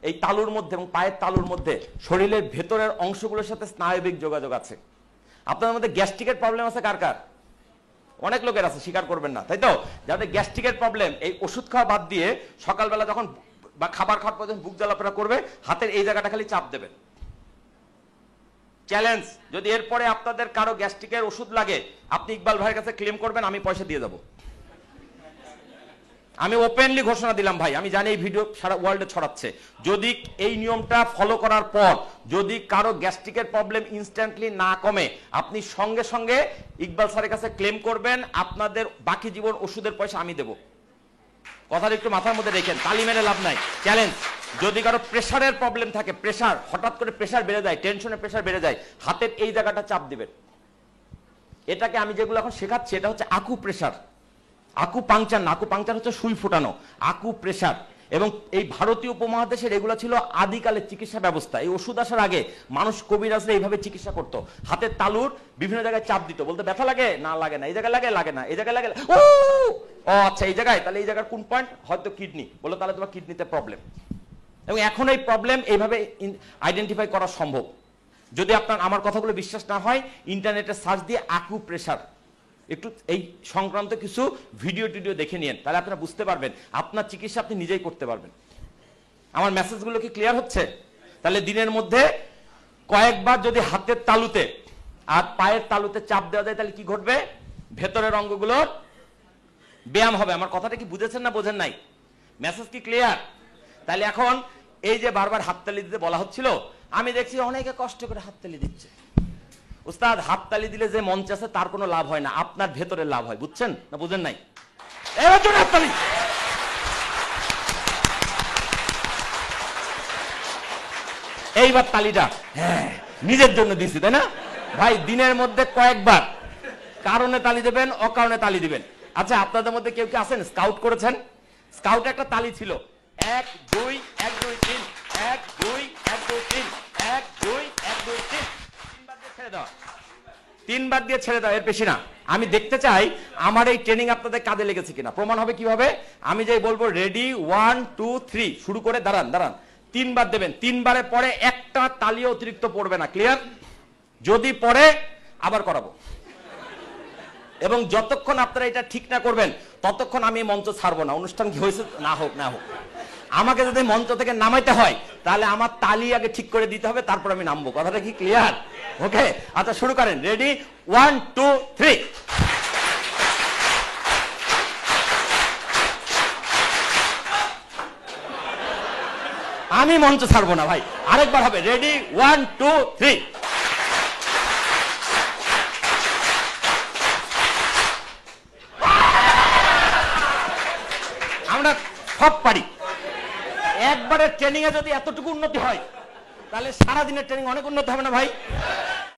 এই তালুর মধ্যে এবং পায়ের তালুর মধ্যে শরীরের ভেতরের অংশগুলোর সাথে স্নায়বিক যোগাযোগ আছে। আপনাদের মধ্যে গ্যাস্ট্রিকের প্রবলেম আছে কার কার? অনেক লোকের আছে, স্বীকার করবেন না, তাই তো? যাদের গ্যাস্ট্রিকের প্রবলেম, এই ওষুধ খাওয়া বাদ দিয়ে সকালবেলা যখন বা খাবার খাওয়ার পর যখন বুক জ্বালাপোড়া করবে, হাতের এই জায়গাটা খালি চাপ দেবেন। চ্যালেঞ্জ, যদি এরপরে আপনাদের কারো গ্যাস্ট্রিকের ওষুধ লাগে, আপনি ইকবাল ভাইয়ের কাছে ক্লেম করবেন, আমি পয়সা দিয়ে যাব। আমি ওপেনলি ঘোষণা দিলাম ভাই, আমি জানি এই ভিডিও সারা ওয়ার্ল্ডে ছড়াচ্ছে। যদি এই নিয়মটা ফলো করার পর যদি কারো গ্যাস্ট্রিকের প্রবলেম ইনস্ট্যান্টলি না কমে, আপনি সঙ্গে সঙ্গে ইকবাল স্যারের কাছে ক্লেম করবেন, আপনাদের বাকি জীবন ওষুধের পয়সা আমি দেব। কথাটা একটু মাথার মধ্যে রেখেন, তালি মেরে লাভ নাই। চ্যালেঞ্জ, যদি কারো প্রেশারের প্রবলেম থাকে, প্রেশার হঠাৎ করে প্রেশার বেড়ে যায়, টেনশনে প্রেশার বেড়ে যায়, হাতের এই জায়গাটা চাপ দিবেন। এটাকে আমি যেগুলো এখন শেখাচ্ছি, এটা হচ্ছে আকু প্রেশার, আকু পাংচার না, আকু পাংচার হচ্ছে সুই ফোটানো, আকু প্রেশার। এবং এই ভারতীয় উপমহাদেশের এগুলো ছিল আদিকালের চিকিৎসা ব্যবস্থা। এই ওষুধ আসার আগে মানুষ কবিরাজরা এইভাবে চিকিৎসা করতো, হাতের তালুর বিভিন্ন জায়গায় চাপ দিত, বলতে ব্যথা লাগে না, লাগে না, এই জায়গায় লাগে, লাগে না, এই জায়গায় লাগে, ও আচ্ছা এই জায়গায়, তাহলে এই জায়গার কোন পয়েন্ট, হয়তো কিডনি, বলো তাহলে তোমার কিডনিতে প্রবলেম। এবং এখন এই প্রবলেম এইভাবে আইডেন্টিফাই করা সম্ভব। যদি আপনার আমার কথাগুলো বিশ্বাস না হয়, ইন্টারনেটে সার্চ দিয়ে আকু প্রেশার একটু এই সংক্রান্ত কিছু ভিডিও টিডিও দেখে নিন, তাহলে আপনারা বুঝতে পারবেন, আপনার চিকিৎসা আপনি নিজেই করতে পারবেন। আমার মেসেজগুলো কি ক্লিয়ার হচ্ছে? তাহলে দিনের মধ্যে কয়েকবার যদি হাতের তালুতে আর পায়ের তালুতে চাপ দেওয়া যায়, তাহলে কি ঘটবে? ভেতরের অঙ্গগুলোর ব্যায়াম হবে। আমার কথাটা কি বুঝেছেন না বোঝেন নাই? মেসেজ কি ক্লিয়ার? তাহলে এখন এই যে বারবার হাততালি দিতে বলা হচ্ছিল, আমি দেখছি অনেকে কষ্ট করে হাততালি দিচ্ছে। উস্তাদ, হাততালি দিলে যে মঞ্চ আছে তার কোনো লাভ হয় না, আপনার ভেতরে লাভ হয়, বুঝছেন না বুঝেন নাই? এবার জন্য হাততালি। এইবার তালিটা হ্যাঁ নিজের জন্য দিছি, তাই না ভাই? দিনের মধ্যে কয়েকবার কারণে তালি দেবেন, অকারণে তালি দিবেন। আচ্ছা, আপনাদের মধ্যে কেউ কি আছেন স্কাউট করেছেন? স্কাউটে একটা তালি ছিল, 1 2 1 2 3 1 2 1 2 3 1 2 1 2 3, তিনবার দিয়ে ছেড়ে দাও, তিনবার দিয়ে ছেড়ে দাও, এর বেশি না। আমি দেখতে চাই আমার এই ট্রেনিং আপনাদের কাজে লেগেছে কিনা। প্রমাণ হবে কিভাবে? আমি যে বলবো রেডি 1 2 3 শুরু করে দাঁড়ান দাঁড়ান, তিনবার দেবেন, তিনবারের পরে একটা তালিও অতিরিক্ত পড়বে না, ক্লিয়ার? যদি পড়ে আবার করাবো। এবং যতক্ষণ আপনারা এটা ঠিক না করবেন ততক্ষণ আমি মঞ্চ ছাড়বো না। অনুষ্ঠান কি হয়েছে না হোক না হোক, আমাকে যদি মঞ্চ থেকে নামাইতে হয় তাহলে আমার তালি আগে ঠিক করে দিতে হবে, তারপর আমি নামবো। কথাটা কি ক্লিয়ার? ওকে, আচ্ছা শুরু করেন। রেডি 1 2 3। আমি মঞ্চ ছাড়বো না ভাই, আরেকবার হবে। রেডি 1 2 3। আমরা সব পারি। একবারের ট্রেনিং এ যদি এতটুকু উন্নতি হয়, তাহলে সারাদিনের ট্রেনিং অনেক উন্নতি হবে না ভাই?